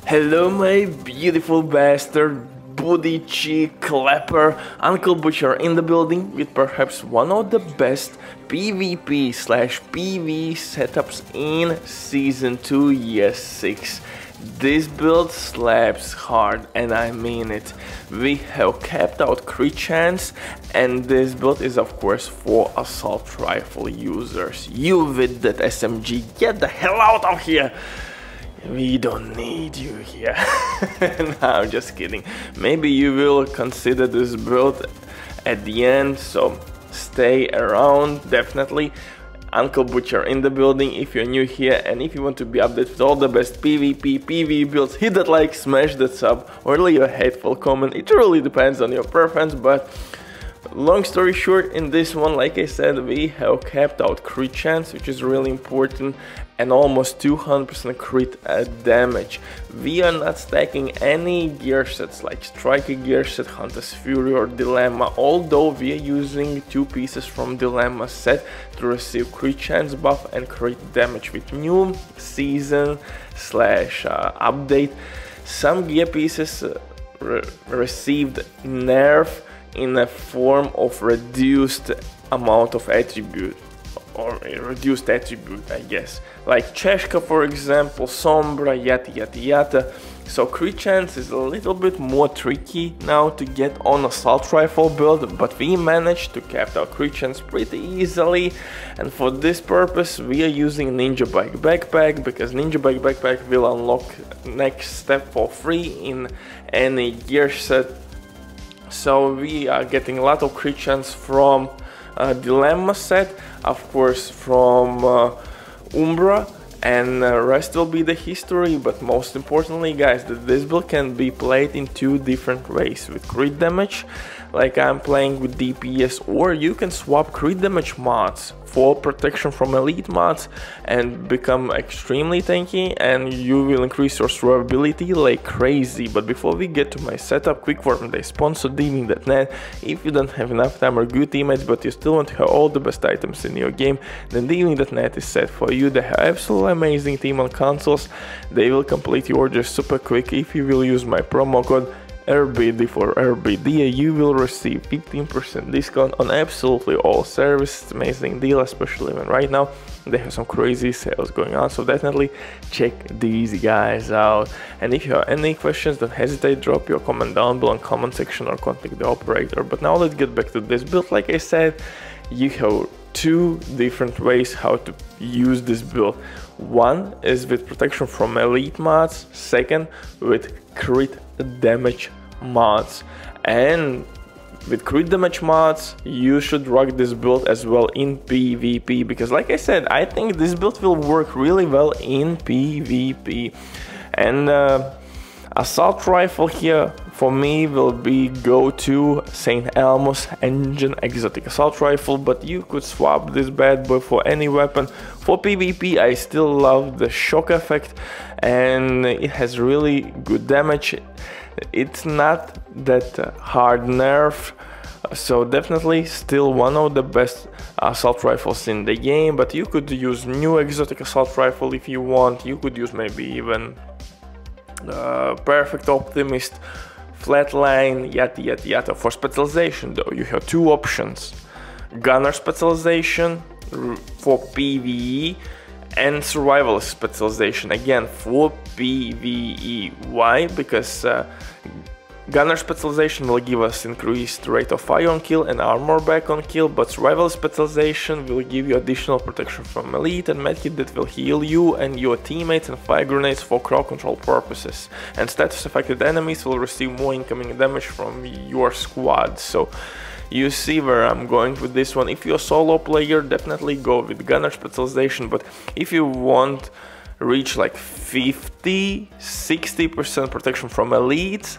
Hello my beautiful bastard, booty cheek clapper, Uncle Butcher in the building with perhaps one of the best PvP/PvE setups in Season 2 Year 6. This build slaps hard, and I mean it. We have capped out crit chance, and this build is of course for assault rifle users. You with that SMG, get the hell out of here! We don't need you here. No, I'm just kidding. Maybe you will consider this build at the end, so stay around, definitely. Uncle Butcher in the building if you're new here, and if you want to be updated with all the best PvP, PvE builds, hit that like, smash that sub, or leave a hateful comment. It really depends on your preference, but long story short, in this one, like I said, we have capped out crit chance, which is really important, and almost 200% crit damage. We are not stacking any gear sets like Striker gear set, Hunter's Fury or Dilemma, although we are using 2 pieces from Dilemma set to receive crit chance buff and crit damage with new season/update. Some gear pieces received nerf in a form of reduced amount of attribute, or a reduced attribute, I guess, like Cheshka for example, Sombra, yada. So crit chance is a little bit more tricky now to get on assault rifle build, but we managed to cap out crit chance pretty easily, and for this purpose we are using NinjaBike backpack, because NinjaBike backpack will unlock next step for free in any gear set. So we are getting a lot of crit chance from Dilemma set, of course from Umbra, and rest will be the history. But most importantly, guys, that this build can be played in 2 different ways: with crit damage, like I'm playing with DPS, or you can swap crit damage mods for protection from elite mods and become extremely tanky, and you will increase your survivability like crazy. But before we get to my setup, quick word from the sponsor Diving.net. If you don't have enough time or good teammates, but you still want to have all the best items in your game, then Diving.net is set for you. They have absolutely amazing team on consoles. They will complete your order super quick. If you will use my promo code RBD for RBD, you will receive 15% discount on absolutely all services. It's an amazing deal, especially when right now they have some crazy sales going on, so definitely check these guys out. And if you have any questions, don't hesitate, drop your comment down below in comment section or contact the operator. But now let's get back to this build. Like I said, you have 2 different ways how to use this build. One is with protection from elite mods, second with crit damage mods. And with crit damage mods, you should rock this build as well in PvP, because like I said, I think this build will work really well in PvP. And assault rifle here for me will be go-to St. Elmos engine exotic assault rifle, but you could swap this bad boy for any weapon. For PvP, I still love the shock effect, and it has really good damage. It's not that hard nerf, so definitely still one of the best assault rifles in the game. But you could use new exotic assault rifle if you want. You could use maybe even Perfect Optimist, Flatline, yada. For specialization though, you have 2 options: gunner specialization for PvE and survival specialization again for PvE. Why? Because gunner specialization will give us increased rate of fire on kill and armor back on kill, but survival specialization will give you additional protection from elite and medkit that will heal you and your teammates, and fire grenades for crowd control purposes. And status affected enemies will receive more incoming damage from your squad. So you see where I'm going with this one. If you're a solo player, definitely go with gunner specialization, but if you want reach like 50-60% protection from elites,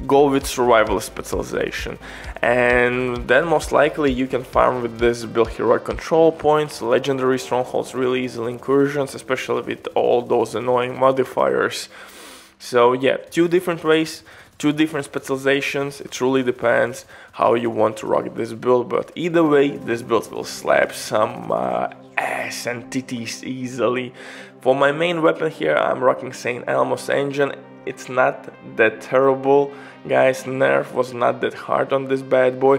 go with survival specialization. And then most likely you can farm with this build heroic control points, legendary strongholds really easily, incursions, especially with all those annoying modifiers. So yeah, 2 different ways, 2 different specializations. It truly depends how you want to rock this build, but either way this build will slap some ass and titties easily. For my main weapon here, I'm rocking St. Elmos engine. it's not that terrible, guys. Nerf was not that hard on this bad boy.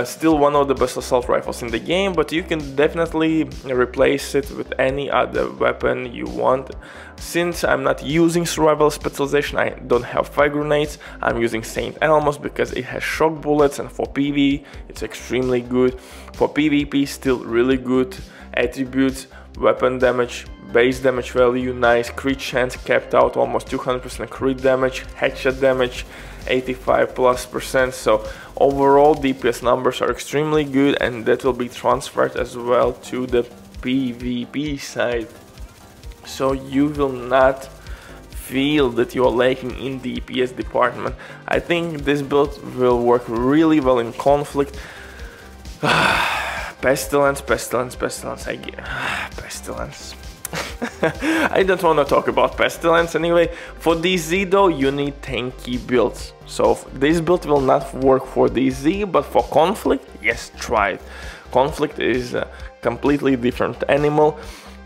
Still one of the best assault rifles in the game, but you can definitely replace it with any other weapon you want. Since I'm not using survival specialization, I don't have fire grenades, I'm using St. Elmos because it has shock bullets, and for PvE it's extremely good. For PvP, still really good attributes, weapon damage, base damage value, nice, crit chance capped out almost 200% crit damage, headshot damage 85+%. So overall DPS numbers are extremely good, and that will be transferred as well to the PvP side. So you will not feel that you are lacking in the DPS department. I think this build will work really well in conflict. Pestilence, pestilence, pestilence, pestilence. I don't want to talk about pestilence anyway. For DZ though, you need tanky builds. So this build will not work for DZ, but for conflict, yes, try it. Conflict is a completely different animal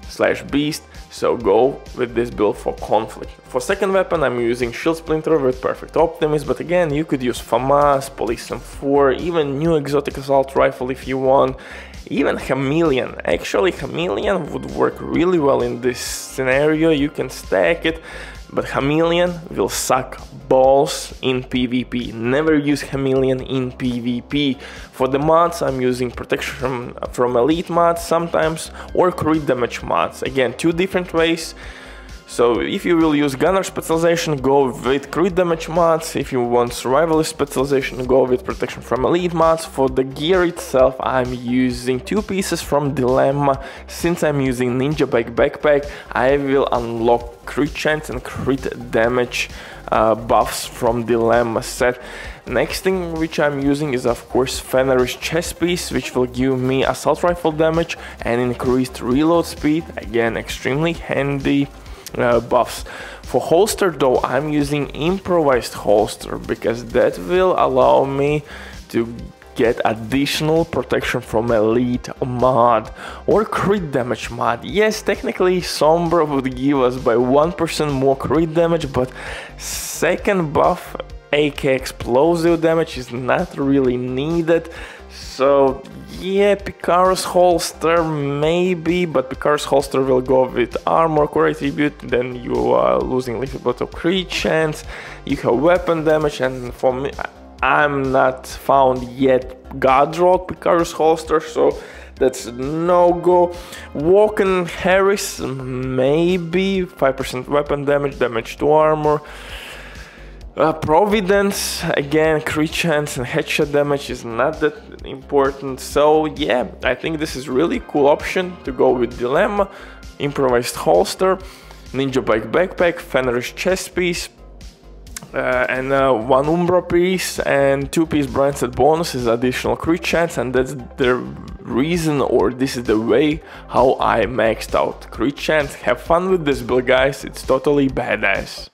slash beast, so go with this build for conflict. For second weapon, I'm using Shield Splinter with Perfect Optimism, but again, you could use FAMAS, Police M4, even new exotic assault rifle if you want. Even Chameleon. Actually, Chameleon would work really well in this scenario. You can stack it, but Chameleon will suck balls in PvP. Never use Chameleon in PvP. For the mods, I'm using protection from elite mods sometimes, or crit damage mods. Again, two different ways. So if you will use gunner specialization, go with crit damage mods. If you want survivalist specialization, go with protection from elite mods. For the gear itself, I'm using two pieces from Dilemma. Since I'm using NinjaBike backpack, I will unlock crit chance and crit damage buffs from Dilemma set. Next thing which I'm using is of course Fenrir's chest piece, which will give me assault rifle damage and increased reload speed. Again, extremely handy buffs. For holster though, I'm using improvised holster because that will allow me to get additional protection from elite mod or crit damage mod. Yes, technically Sombra would give us by 1% more crit damage, but second buff AK explosive damage is not really needed. So yeah, Picaro's holster maybe, but Picaro's holster will go with armor core attribute, then you are losing a little bit of crit chance, you have weapon damage, and for me, I'm not found yet God rolled Picaro's holster, so that's no go. Walken Harris maybe, 5% weapon damage, damage to armor. Providence, again, crit chance and headshot damage is not that important. So yeah, I think this is really cool option to go with Dilemma, improvised holster, NinjaBike backpack, Fenrir's chest piece, and one Umbra piece and 2-piece branded bonus is additional crit chance, and that's the reason, or this is the way how I maxed out crit chance. Have fun with this build, guys, it's totally badass.